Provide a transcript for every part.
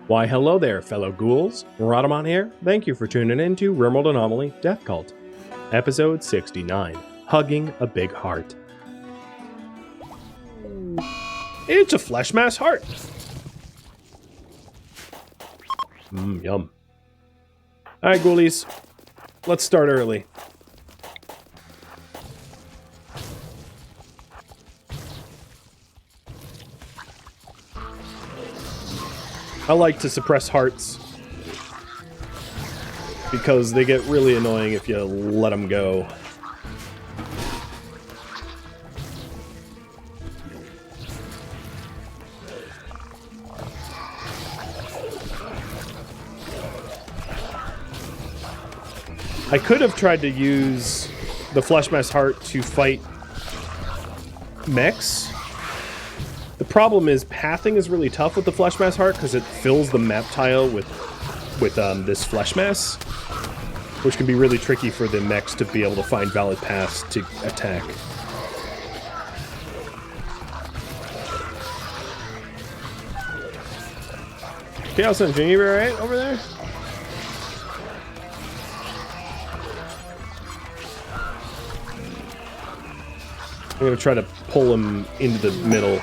Why hello there, fellow ghouls. Rhadamant here. Thank you for tuning in to RimWorld Anomaly Death Cult. Episode 69. Hugging a Big Heart. It's a flesh mass heart. Yum. Alright, ghoulies. Let's start early. I like to suppress hearts because they get really annoying if you let them go. I could have tried to use the flesh mass heart to fight mechs. The problem is pathing is really tough with the flesh mass heart because it fills the map tile with this flesh mass, which can be really tricky for the mechs to be able to find valid paths to attack. Chaos Engine, you alright over there? I'm gonna try to pull him into the middle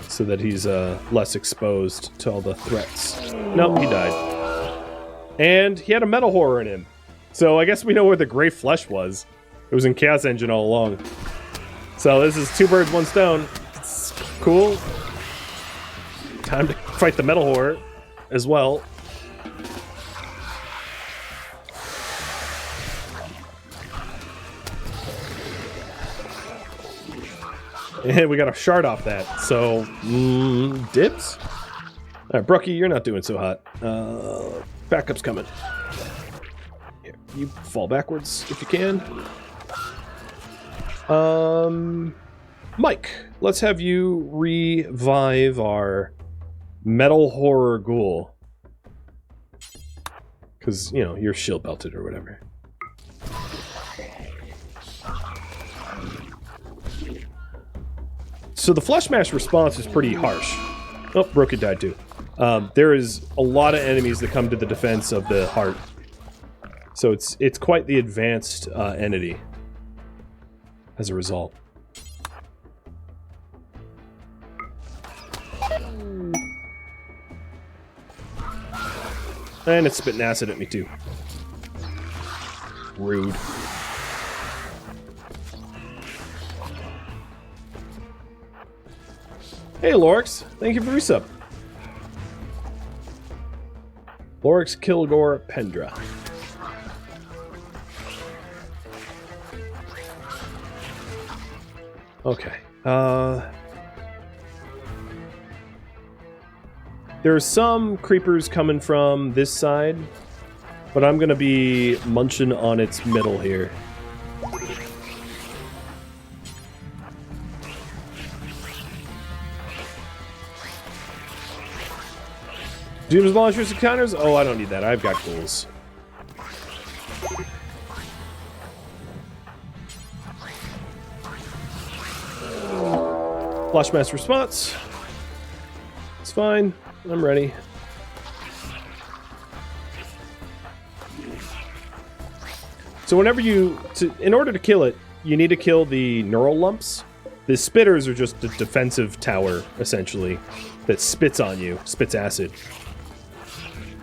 so that he's less exposed to all the threats. Nope, he died. And he had a metal horror in him. So I guess we know where the gray flesh was. It was in Chaos Engine all along. So this is two birds, one stone. It's cool. Time to fight the metal horror as well. Oh, And we got a shard off that, so dips. All right, Brookie, you're not doing so hot. Backup's coming. Here, you fall backwards if you can. Mike, let's have you revive our metal horror ghoul, because you know you're shield belted or whatever. So the flesh mash response is pretty harsh. Oh, Brookie died too. There is a lot of enemies that come to the defense of the heart. So it's quite the advanced entity as a result. And it's spitting acid at me too. Rude. Hey, Lorix. Thank you for resub. Lorix Kilgore Pendra. Okay. There's some creepers coming from this side, but I'm gonna be munching on its middle here. Doom's launchers and counters? Oh, I don't need that. I've got ghouls. Flash mass response. It's fine. I'm ready. So whenever in order to kill it, you need to kill the neural lumps. The spitters are just a defensive tower, essentially, that spits on you, spits acid.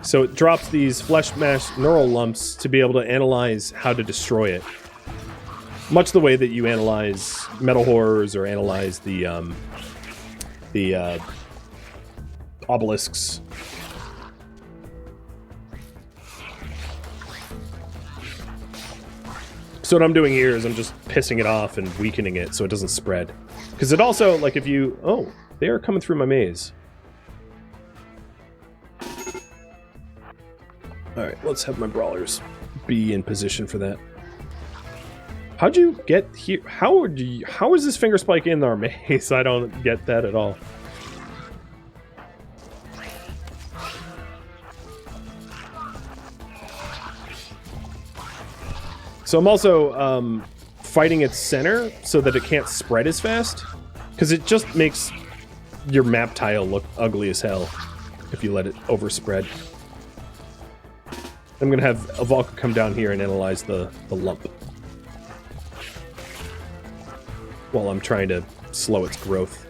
So it drops these flesh mash neural lumps to be able to analyze how to destroy it. Much the way that you analyze metal horrors or analyze the obelisks. So what I'm doing here is I'm just pissing it off and weakening it so it doesn't spread. Because it also, like if you... Oh, they are coming through my maze. Alright, let's have my brawlers be in position for that. How'd you get here? How is this finger spike in our maze? I don't get that at all. So I'm also fighting its center so that it can't spread as fast, because it just makes your map tile look ugly as hell if you let it overspread. I'm gonna have Avalka come down here and analyze the lump while I'm trying to slow its growth.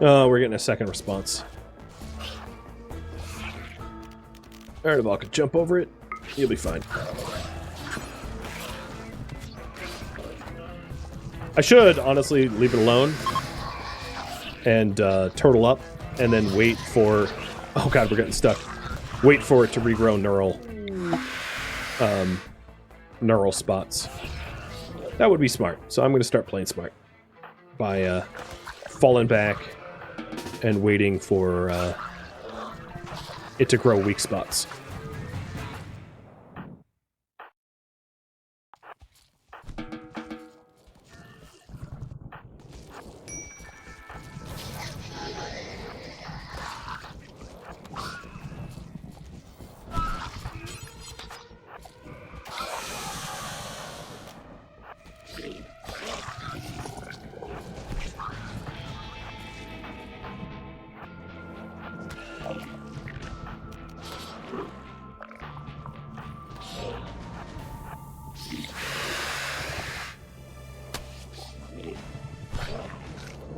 Oh, we're getting a second response. Alright, Avalka, jump over it. You'll be fine. I should, honestly, leave it alone and turtle up and then wait for... Oh god, we're getting stuck. Wait for it to regrow neural spots. That would be smart. So I'm going to start playing smart by falling back and waiting for it to grow weak spots.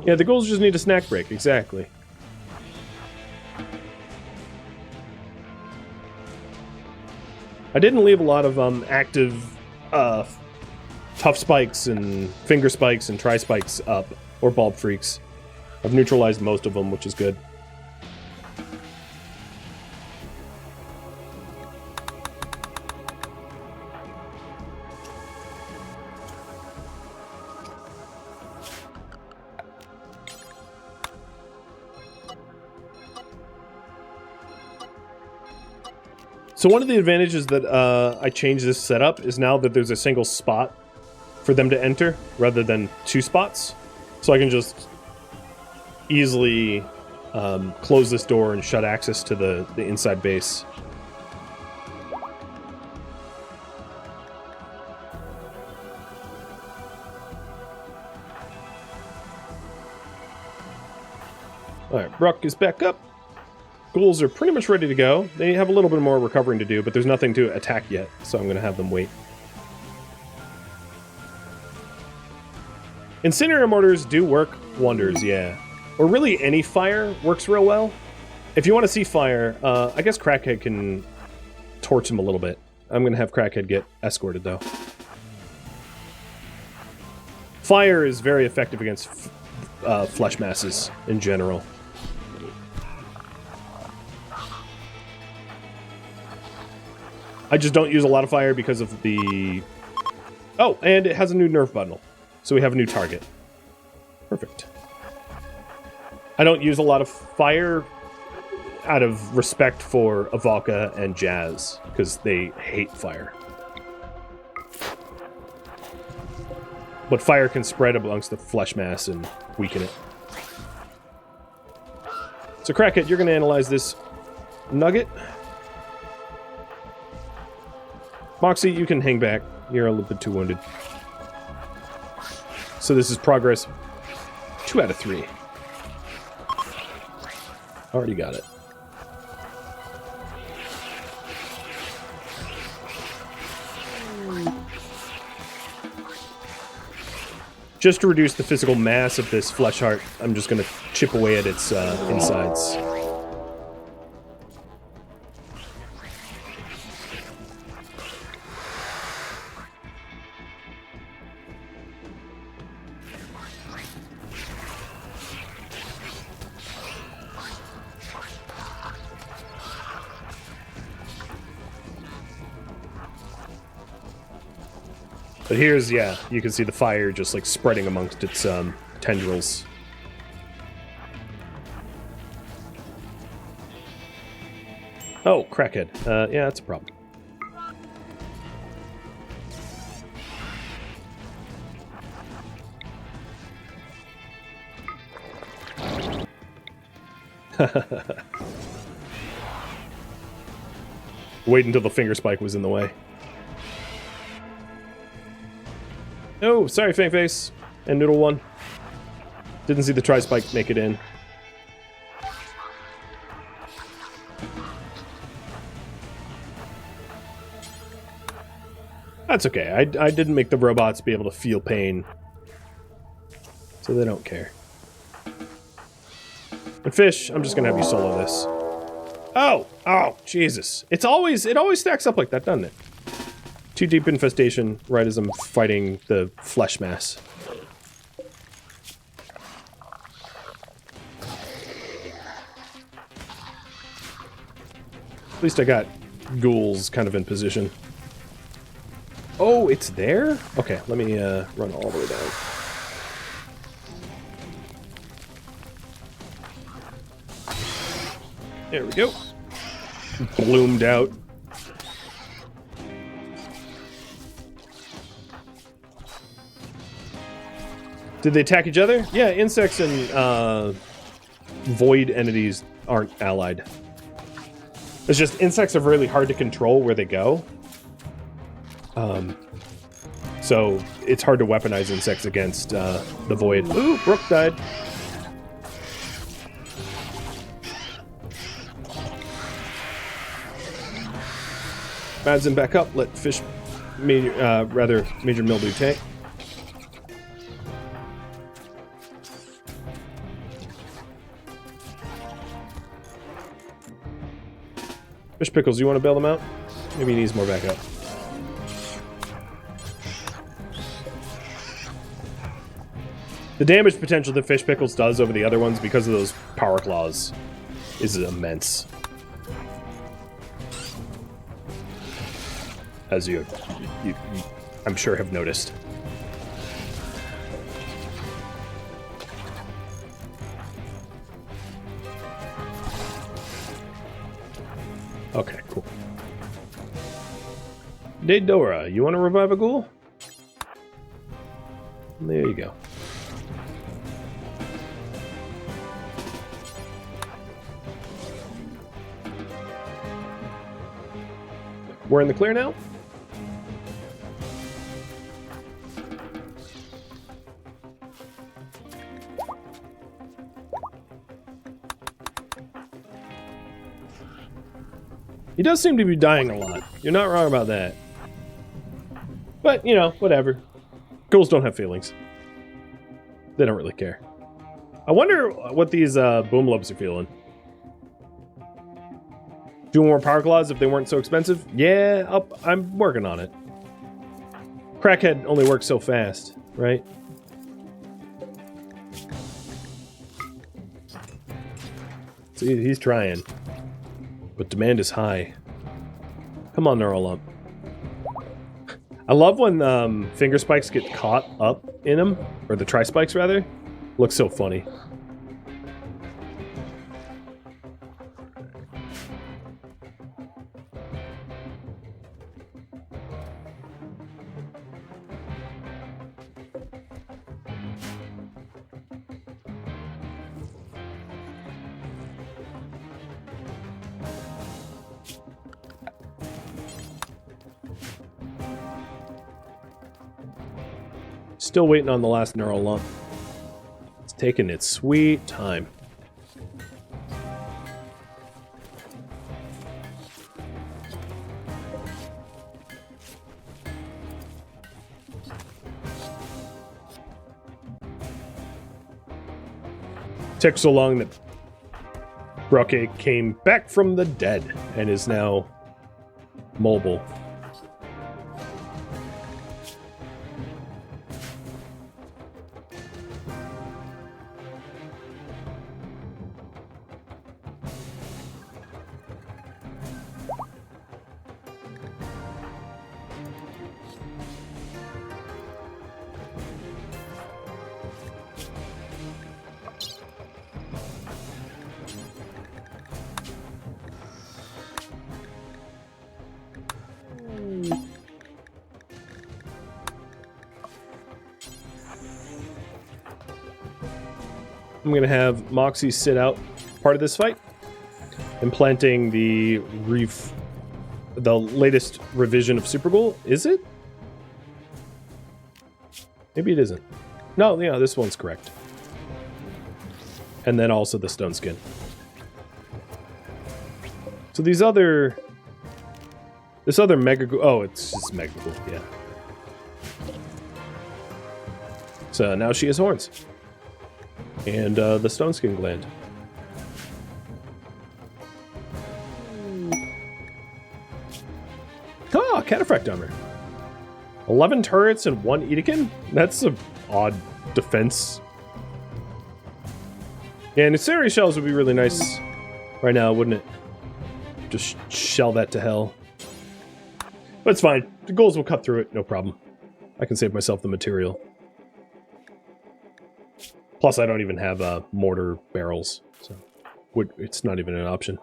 Yeah, the ghouls just need a snack break, exactly. I didn't leave a lot of active tough spikes and finger spikes and tri-spikes up, or bulb freaks. I've neutralized most of them, which is good. So one of the advantages that I changed this setup is now that there's a single spot for them to enter, rather than two spots. So I can just easily close this door and shut access to the inside base. Alright, Bruck is back up. Ghouls are pretty much ready to go. They have a little bit more recovering to do, but there's nothing to attack yet, so I'm going to have them wait. Incinerator mortars do work wonders, yeah. Or really any fire works real well. If you want to see fire, I guess Crackhead can torch him a little bit. I'm going to have Crackhead get escorted, though. Fire is very effective against flesh masses in general. I just don't use a lot of fire because of the... Oh, and it has a new nerf bundle. So we have a new target. Perfect. I don't use a lot of fire out of respect for Avalka and Jazz, because they hate fire. But fire can spread amongst the flesh mass and weaken it. So Crackhead, you're going to analyze this nugget. Moxie, you can hang back. You're a little bit too wounded. So this is progress 2 out of 3. Already got it. Just to reduce the physical mass of this flesh heart, I'm just going to chip away at its insides. But here's, yeah, you can see the fire just like spreading amongst its tendrils. Oh, Crackhead. Yeah, that's a problem. Wait until the finger spike was in the way. Oh, sorry, Fang Face and Noodle One. Didn't see the tri-spike make it in. That's okay. I didn't make the robots be able to feel pain, so they don't care. And Fish, I'm just gonna have you solo this. Oh, Jesus! It always stacks up like that, doesn't it? Too deep infestation right as I'm fighting the flesh mass. At least I got ghouls kind of in position. Oh, it's there? Okay, let me run all the way down. There we go. Bloomed out. Did they attack each other? Yeah, insects and void entities aren't allied. It's just insects are really hard to control where they go. So it's hard to weaponize insects against the void. Ooh, Brooke died. Madsen back up. Let Fish, Major Mildew tank. Fish Pickles, you want to bail them out? Maybe he needs more backup. The damage potential that Fish Pickles does over the other ones because of those power claws is immense. As you I'm sure have noticed. Okay, cool. Daedora, you want to revive a ghoul? There you go. We're in the clear now? He does seem to be dying a lot. You're not wrong about that. But, you know, whatever. Ghouls don't have feelings. They don't really care. I wonder what these boom lubs are feeling. Do more power claws if they weren't so expensive? Yeah, I'm working on it. Crackhead only works so fast, right? See, he's trying. But demand is high. Come on, Neural Lump. I love when finger spikes get caught up in them, or the tri-spikes rather. Looks so funny. Still waiting on the last neural lump. It's taking its sweet time. Took so long that Brooke came back from the dead and is now mobile. I'm gonna have Moxie sit out part of this fight. Implanting the latest revision of Super Ghoul. Is it? Maybe it isn't. No, yeah, this one's correct. And then also the stone skin. So this other Mega Ghoul, oh, it's just Mega Ghoul, yeah. So now she has horns. And the stone skin gland. Ah, Cataphract armor. 11 turrets and 1 Edekin? That's an odd defense. Yeah, and Incendiary shells would be really nice right now, wouldn't it? Just shell that to hell. But it's fine. The ghouls will cut through it, no problem. I can save myself the material. Plus, I don't even have mortar barrels, so it's not even an option.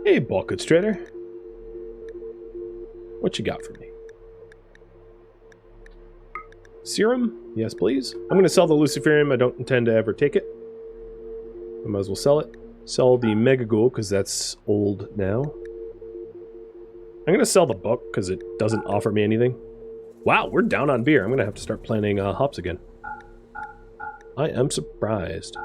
Hey, bulk goods trader. What you got for me? Serum? Yes, please. I'm going to sell the Luciferium. I don't intend to ever take it. I might as well sell it. Sell the Mega Ghoul, because that's old now. I'm going to sell the book, because it doesn't offer me anything. Wow, we're down on beer. I'm going to have to start planting hops again. I am surprised.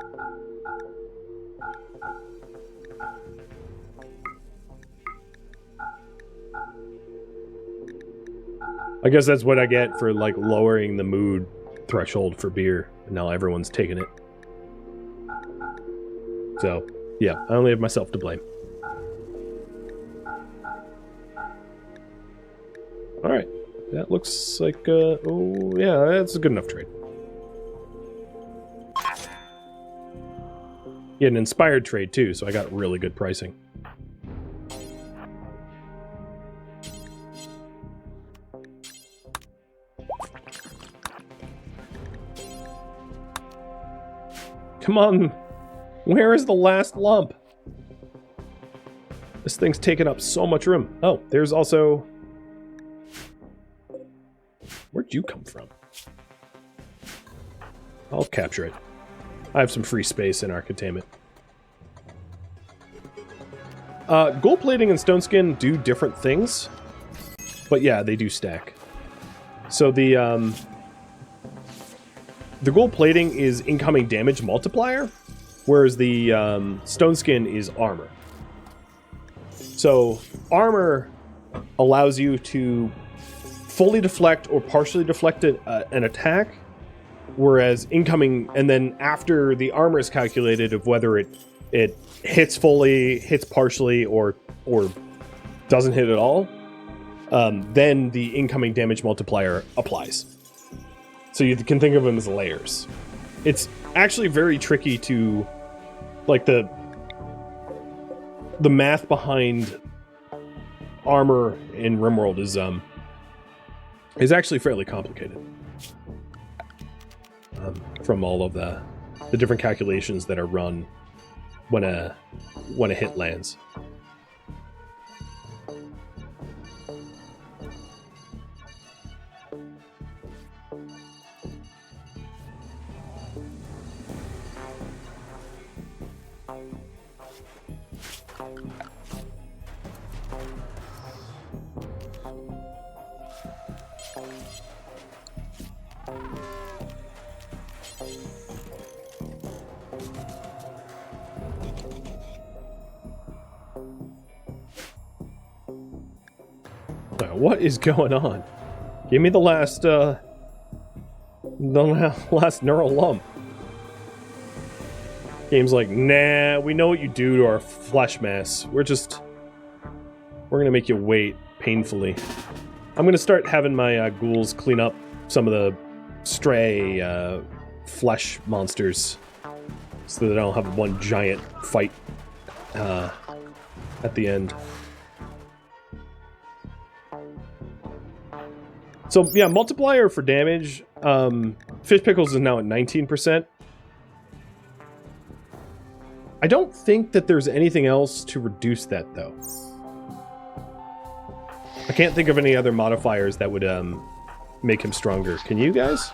I guess that's what I get for, like, lowering the mood threshold for beer. And now everyone's taking it. So, yeah, I only have myself to blame. Alright, that looks like, oh, yeah, that's a good enough trade. Yeah, an inspired trade, too, so I got really good pricing. Come on, where is the last lump? This thing's taking up so much room. Oh, there's also... Where'd you come from? I'll capture it. I have some free space in our containment. Gold plating and stone skin do different things. But yeah, they do stack. So the gold plating is incoming damage multiplier, whereas the stone skin is armor. So armor allows you to fully deflect or partially deflect an attack, whereas incoming, and then after the armor is calculated of whether it hits fully, hits partially, or doesn't hit at all, then the incoming damage multiplier applies. So you can think of them as layers. It's actually very tricky to, like, the math behind armor in RimWorld is actually fairly complicated. From all of the different calculations that are run when a hit lands. What is going on? Give me the last neural lump. Game's like, nah, we know what you do to our flesh mass. We're gonna make you wait painfully. I'm gonna start having my ghouls clean up some of the stray flesh monsters so that I don't have one giant fight at the end. So yeah, multiplier for damage. Fish Pickles is now at 19%. I don't think that there's anything else to reduce that, though. I can't think of any other modifiers that would make him stronger. Can you guys?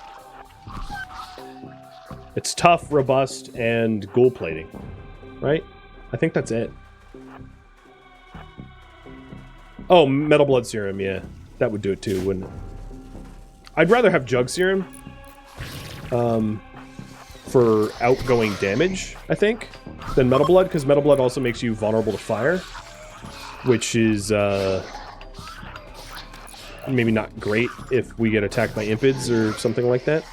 It's tough, robust, and ghoul plating, right? I think that's it. Oh, metal blood serum, yeah. That would do it too, wouldn't it? I'd rather have jug serum for outgoing damage, I think, than metal blood, because metal blood also makes you vulnerable to fire, which is maybe not great if we get attacked by impids or something like that.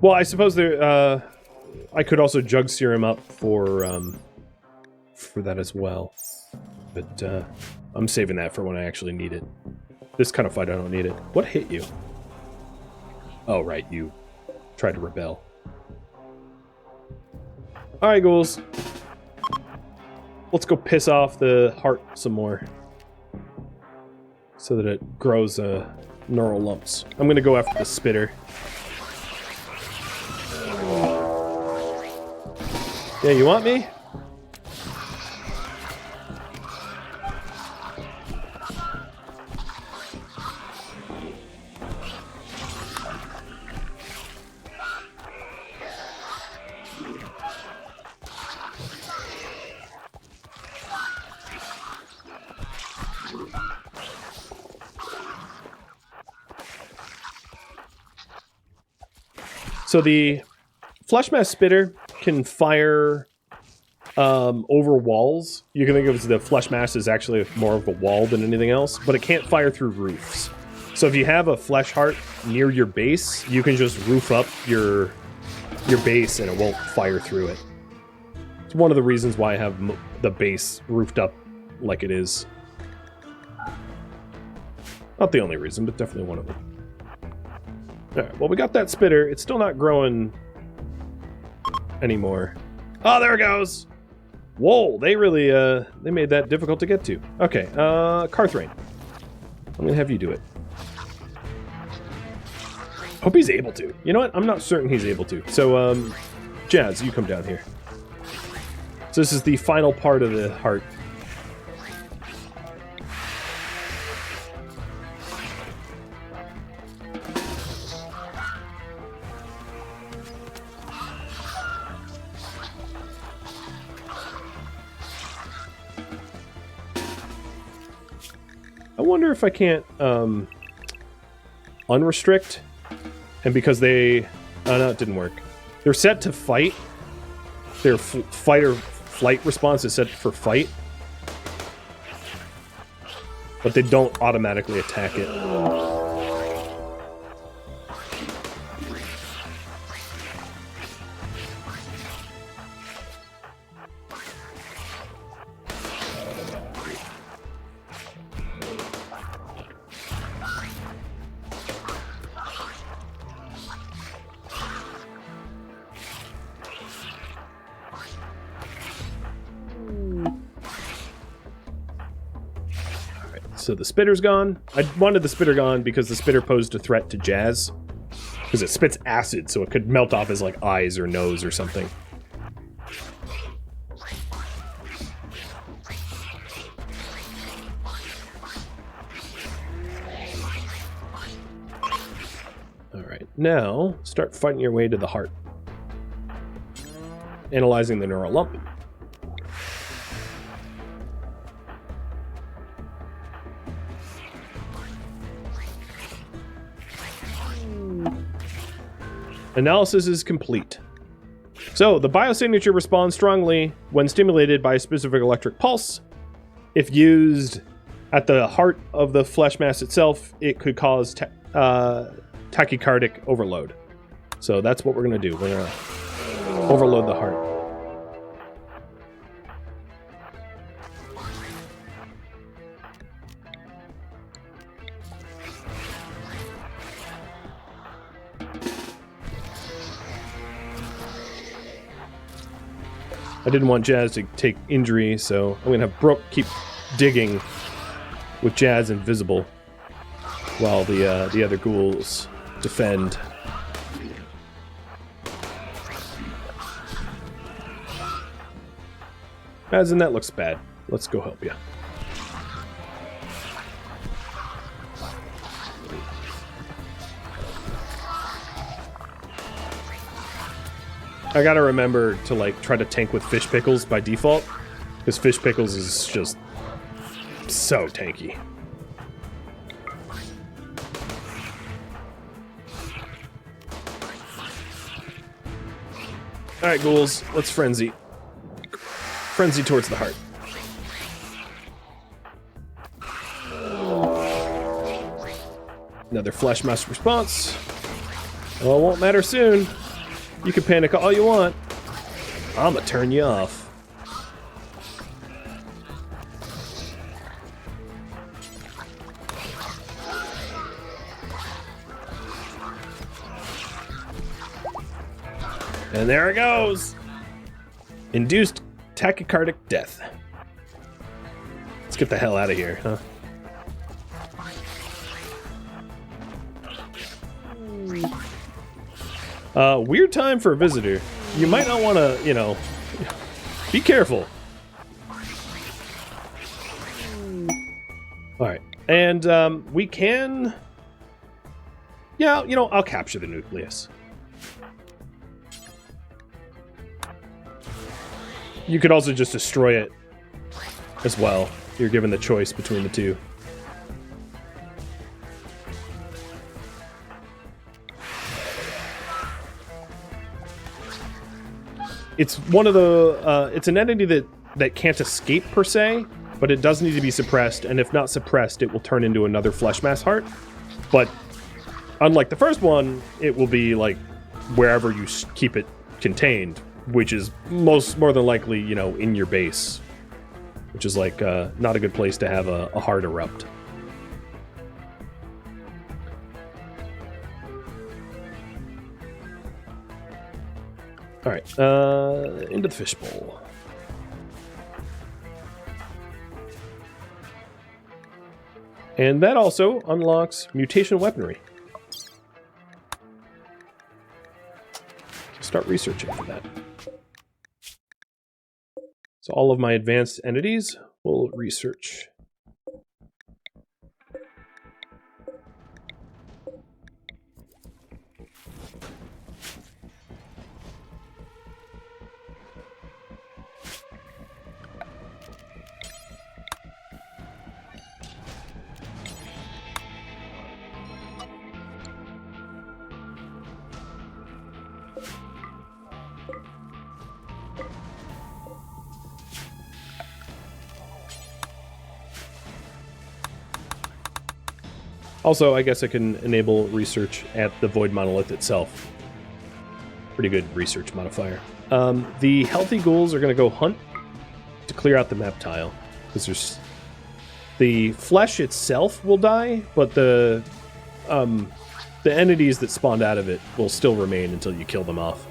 Well, I suppose there. I could also jug serum up for that as well, but I'm saving that for when I actually need it. This kind of fight, I don't need it. What hit you? Oh, right, you tried to rebel. All right, ghouls. Let's go piss off the heart some more, so that it grows neural lumps. I'm gonna go after the spitter. Yeah, you want me? So the flesh mass spitter can fire over walls. You can think of the flesh mass as actually more of a wall than anything else, but it can't fire through roofs. So if you have a flesh heart near your base, you can just roof up your base and it won't fire through it. It's one of the reasons why I have the base roofed up like it is. Not the only reason, but definitely one of them. Alright, well, we got that spitter. It's still not growing anymore. Oh, there it goes! Whoa, they really, they made that difficult to get to. Okay, Carthrain. I'm gonna have you do it. Hope he's able to. You know what? I'm not certain he's able to. So, Jazz, you come down here. So this is the final part of the heart. I wonder if I can't unrestrict, and because they... Oh, no, it didn't work. They're set to fight. Their fight or flight response is set for fight, but they don't automatically attack it. So the spitter's gone. I wanted the spitter gone because the spitter posed a threat to Jazz. Because it spits acid, so it could melt off his, like, eyes or nose or something. Alright, now start fighting your way to the heart. Analyzing the neural lump. Analysis is complete. So, the biosignature responds strongly when stimulated by a specific electric pulse. If used at the heart of the flesh mass itself, it could cause tachycardic overload. So that's what we're going to do. We're going to overload the heart. I didn't want Jazz to take injury, so I'm gonna have Brooke keep digging with Jazz invisible while the other ghouls defend. As in, that looks bad. Let's go help you. I gotta remember to, like, try to tank with fish pickles by default, because fish pickles is just so tanky. Alright, ghouls, let's frenzy. Frenzy towards the heart. Another flesh mass response. Well, it won't matter soon. You can panic all you want. I'ma turn you off. And there it goes! Induced tachycardic death. Let's get the hell out of here, huh? Weird time for a visitor. You might not want to, you know, be careful. Alright, and we can... Yeah, you know, I'll capture the nucleus. You could also just destroy it as well. You're given the choice between the two. It's one of the, it's an entity that can't escape per se, but it does need to be suppressed, and if not suppressed, it will turn into another flesh mass heart. But unlike the first one, it will be like wherever you keep it contained, which is more than likely, you know, in your base, which is like not a good place to have a heart erupt. All right, into the fishbowl. And that also unlocks mutation weaponry. Start researching for that. So all of my advanced entities will research. Also, I guess I can enable research at the Void Monolith itself. Pretty good research modifier. The healthy ghouls are going to go hunt to clear out the map tile. Because there's... The flesh itself will die, but the entities that spawned out of it will still remain until you kill them off.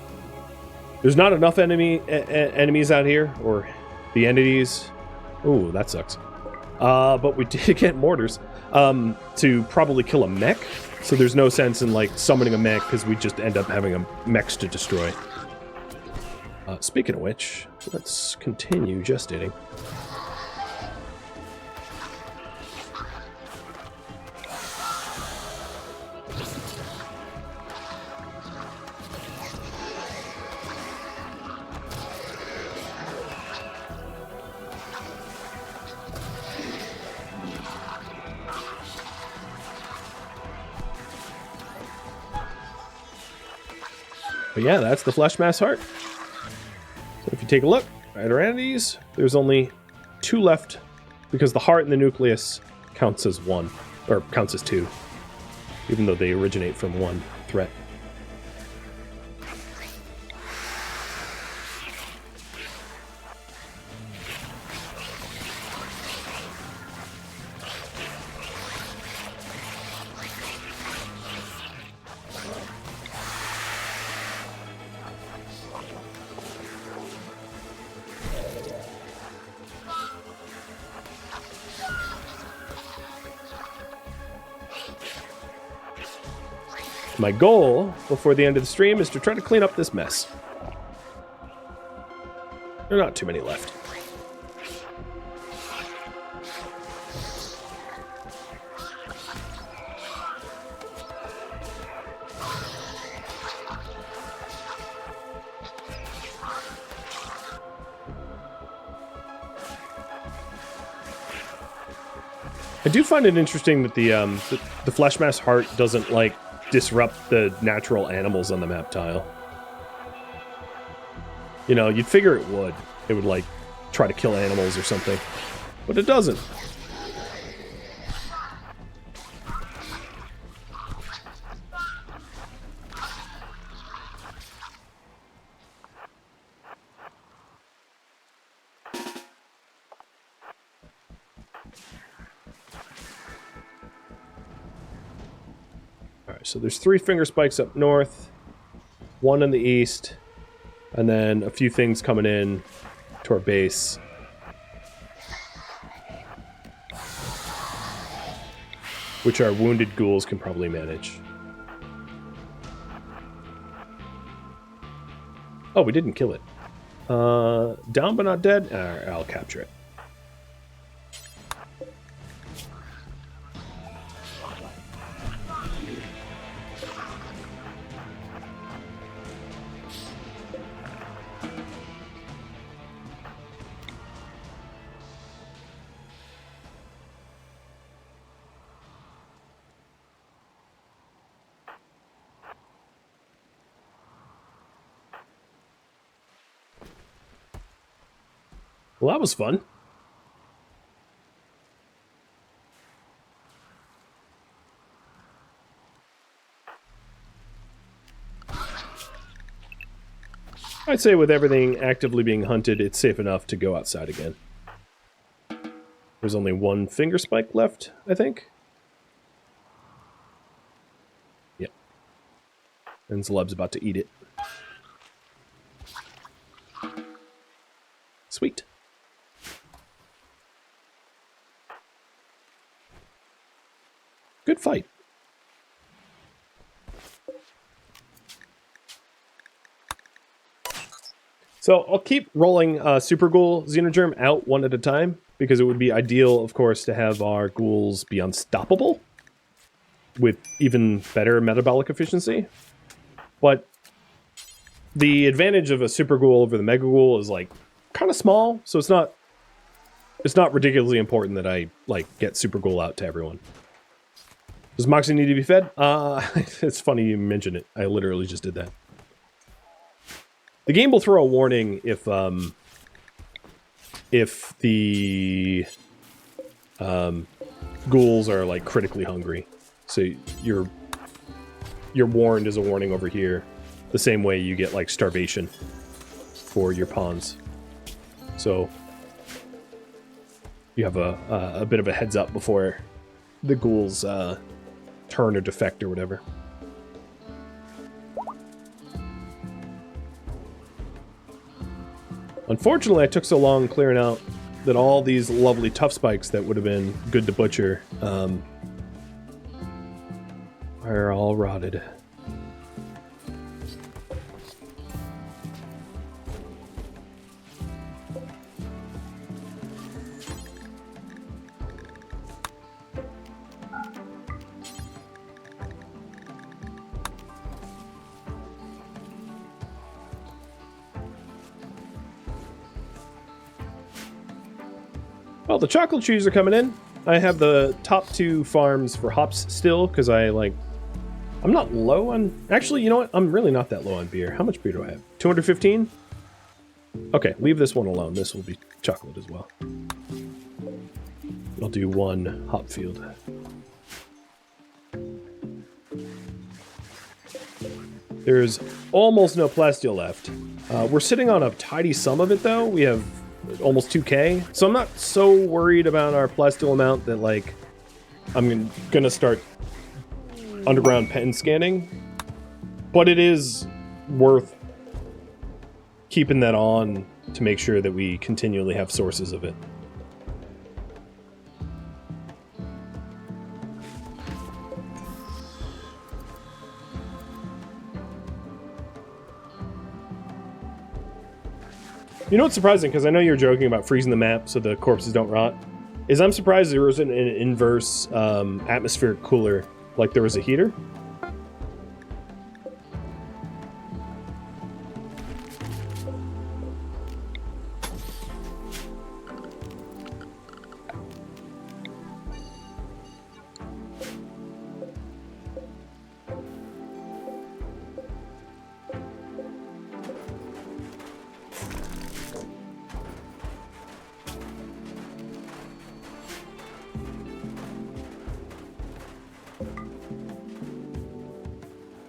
There's not enough enemies out here, or the entities. Ooh, that sucks. But we did get mortars. To probably kill a mech, so there's no sense in, like, summoning a mech, because we just end up having a mechs to destroy. Speaking of which, let's continue gestating. But yeah, that's the flesh mass heart. So if you take a look at our entities, there's only 2 left, because the heart and the nucleus counts as 1, or counts as 2, even though they originate from 1 threat. My goal before the end of the stream is to try to clean up this mess. There are not too many left. I do find it interesting that the flesh mass heart doesn't like disrupt the natural animals on the map tile. You know, you'd figure it would. It would like try to kill animals or something, but it doesn't. So there's 3 finger spikes up north, 1 in the east, and then a few things coming in to our base. Which our wounded ghouls can probably manage. Oh, we didn't kill it. Down but not dead? I'll capture it. Well, that was fun. I'd say with everything actively being hunted, it's safe enough to go outside again. There's only 1 finger spike left, I think. Yep. And Zaleb's about to eat it. Sweet. Good fight. So I'll keep rolling Super Ghoul Xenogerm out one at a time, because it would be ideal, of course, to have our ghouls be unstoppable with even better metabolic efficiency. But the advantage of a Super Ghoul over the Mega Ghoul is like kind of small, so it's not ridiculously important that I like get Super Ghoul out to everyone. Does Moxie need to be fed? It's funny you mention it. I literally just did that. The game will throw a warning if the ghouls are like critically hungry. So you're warned as a warning over here, the same way you get like starvation for your pawns. So you have a bit of a heads up before the ghouls turn or defect or whatever. Unfortunately, I took so long clearing out that all these lovely tough spikes that would have been good to butcher are all rotted. Well, the chocolate trees are coming in. I have the top 2 farms for hops still, because I'm not low on... Actually, you know what? I'm really not that low on beer. How much beer do I have? 215? Okay, leave this one alone. This will be chocolate as well. I'll do 1 hop field. There's almost no plasteel left. We're sitting on a tidy sum of it, though. We have almost 2k, so I'm not so worried about our plasteel amount that like I'm gonna start underground pen scanning, but it is worth keeping that on to make sure that we continually have sources of it. You know what's surprising, because I know you're joking about freezing the map so the corpses don't rot, is I'm surprised there wasn't an inverse atmospheric cooler like there was a heater.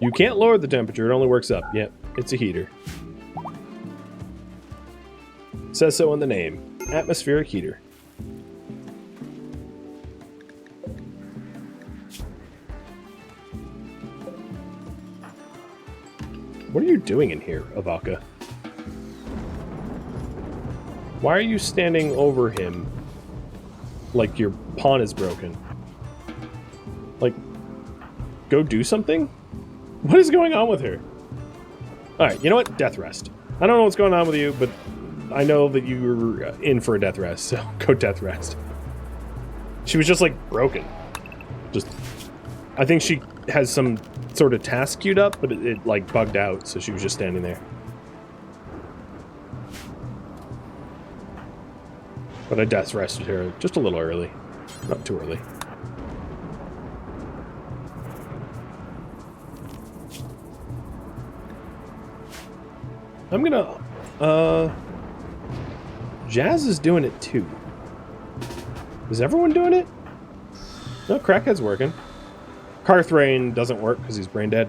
You can't lower the temperature, it only works up. Yep, it's a heater. It says so in the name. Atmospheric heater. What are you doing in here, Avaka? Why are you standing over him like your pawn is broken? Like, go do something? What is going on with her? Alright, you know what? Death rest. I don't know what's going on with you, but I know that you were in for a death rest, so go death rest. She was just, like, broken. Just... I think she has some sort of task queued up, but it like, bugged out, so she was just standing there. But I death rested her just a little early. Not too early. I'm gonna... Jazz is doing it too. Is everyone doing it? No, Crackhead's working. Carthrain doesn't work because he's brain dead.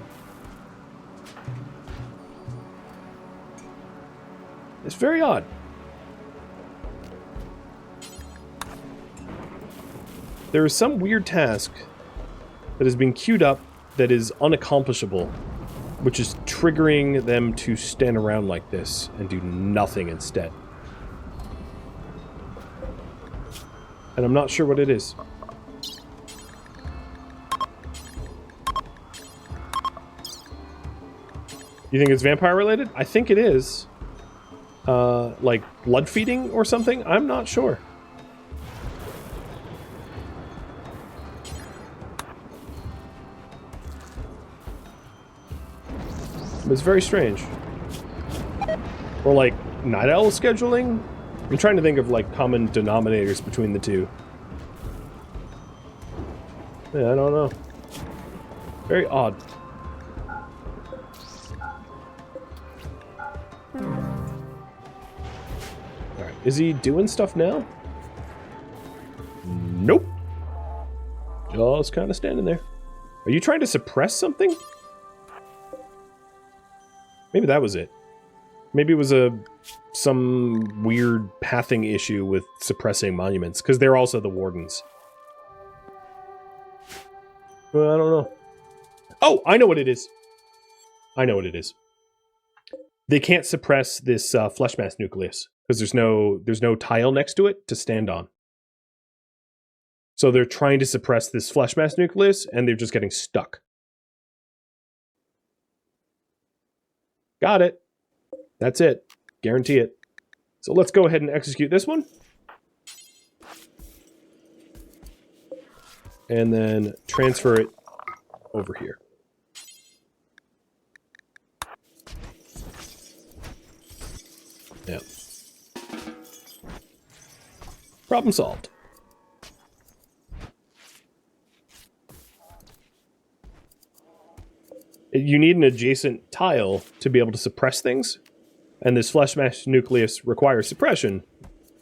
It's very odd. There is some weird task that has been queued up that is unaccomplishable, which is triggering them to stand around like this and do nothing instead. And I'm not sure what it is. You think it's vampire related? I think it is. Like blood feeding or something? I'm not sure. It's very strange. Or like night owl scheduling? I'm trying to think of like common denominators between the two. Yeah, I don't know. Very odd. Alright, is he doing stuff now? Nope. Just kind of standing there. Are you trying to suppress something? Maybe that was it. Maybe it was some weird pathing issue with suppressing monuments, because they're also the wardens. Well, I don't know. Oh, I know what it is. I know what it is. They can't suppress this flesh mass nucleus because there's no tile next to it to stand on. So they're trying to suppress this flesh mass nucleus, and they're just getting stuck. Got it. That's it. Guarantee it. So let's go ahead and execute this one. And then transfer it over here. Yeah. Problem solved. You need an adjacent tile to be able to suppress things, and this flesh mesh nucleus requires suppression,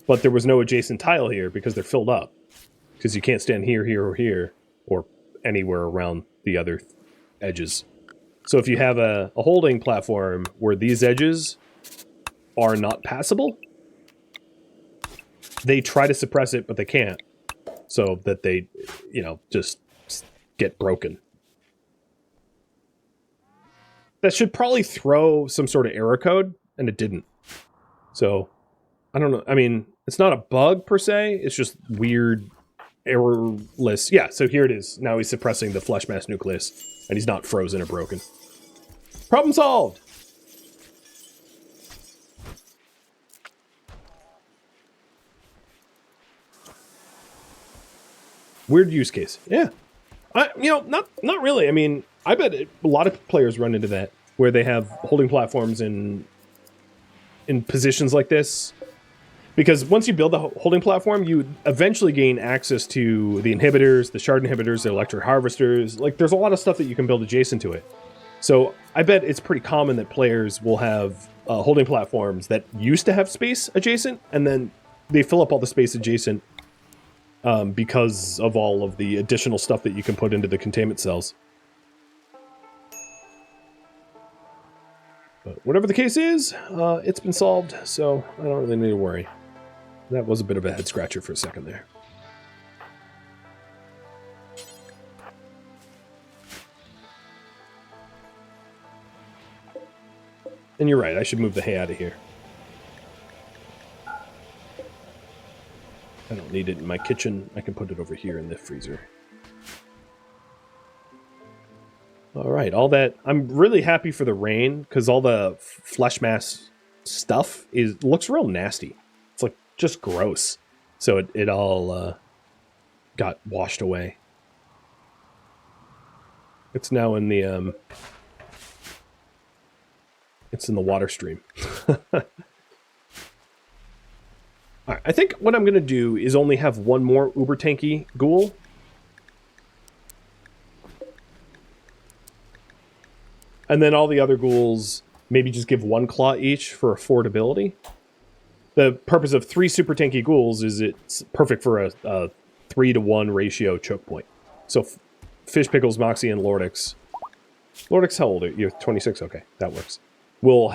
but there was no adjacent tile here because they're filled up. Because you can't stand here, here, or here, or anywhere around the other edges. So if you have a holding platform where these edges are not passable, they try to suppress it, but they can't. So that they, you know, just get broken. That should probably throw some sort of error code, and it didn't. So, I don't know. I mean, it's not a bug per se. It's just weird, errorless. Yeah, so here it is. Now he's suppressing the flesh mass nucleus, and he's not frozen or broken. Problem solved! Weird use case. Yeah. Not really. I mean, I bet a lot of players run into that, where they have holding platforms in positions like this. Because once you build the holding platform, you eventually gain access to the inhibitors, the shard inhibitors, the electric harvesters. Like, there's a lot of stuff that you can build adjacent to it. So I bet it's pretty common that players will have holding platforms that used to have space adjacent, and then they fill up all the space adjacent because of all of the additional stuff that you can put into the containment cells. But whatever the case is, it's been solved, so I don't really need to worry. That was a bit of a head scratcher for a second there. And you're right, I should move the hay out of here. I don't need it in my kitchen. I can put it over here in the freezer. All right, all that. I'm really happy for the rain because all the flesh mass stuff looks real nasty. It's like just gross. So it all got washed away. It's now in the it's in the water stream. All right, I think what I'm going to do is only have one more uber tanky ghoul. And then all the other ghouls, maybe just give one claw each for affordability. The purpose of 3 super tanky ghouls is it's perfect for a 3-to-1 ratio choke point. So Fish Pickles, Moxie, and Lordix. Lordix, how old are you? You're 26? Okay, that works. Will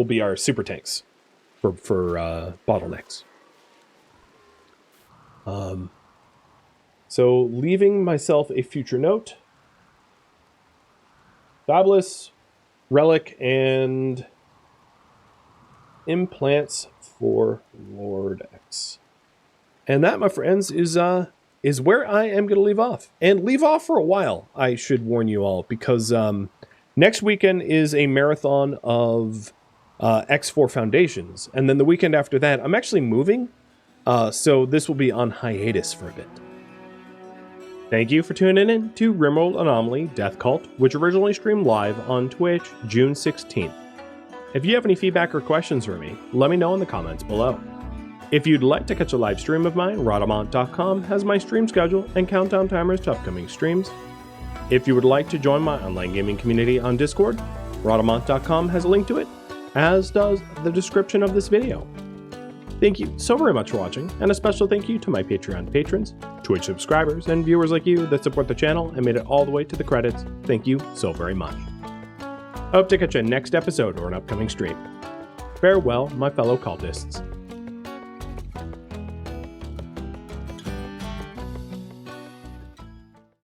be our super tanks for bottlenecks. So leaving myself a future note. Fabulous, Relic, and implants for Lord X. And that, my friends, is where I am going to leave off. And leave off for a while, I should warn you all, because next weekend is a marathon of X4 Foundations. And then the weekend after that, I'm actually moving. So this will be on hiatus for a bit. Thank you for tuning in to RimWorld Anomaly Death Cult, which originally streamed live on Twitch June 16th. If you have any feedback or questions for me, let me know in the comments below. If you'd like to catch a live stream of mine, Rhadamant.com has my stream schedule and countdown timers to upcoming streams. If you would like to join my online gaming community on Discord, Rhadamant.com has a link to it, as does the description of this video. Thank you so very much for watching, and a special thank you to my Patreon patrons, Twitch subscribers, and viewers like you that support the channel and made it all the way to the credits. Thank you so very much. I hope to catch you next episode or an upcoming stream. Farewell, my fellow cultists.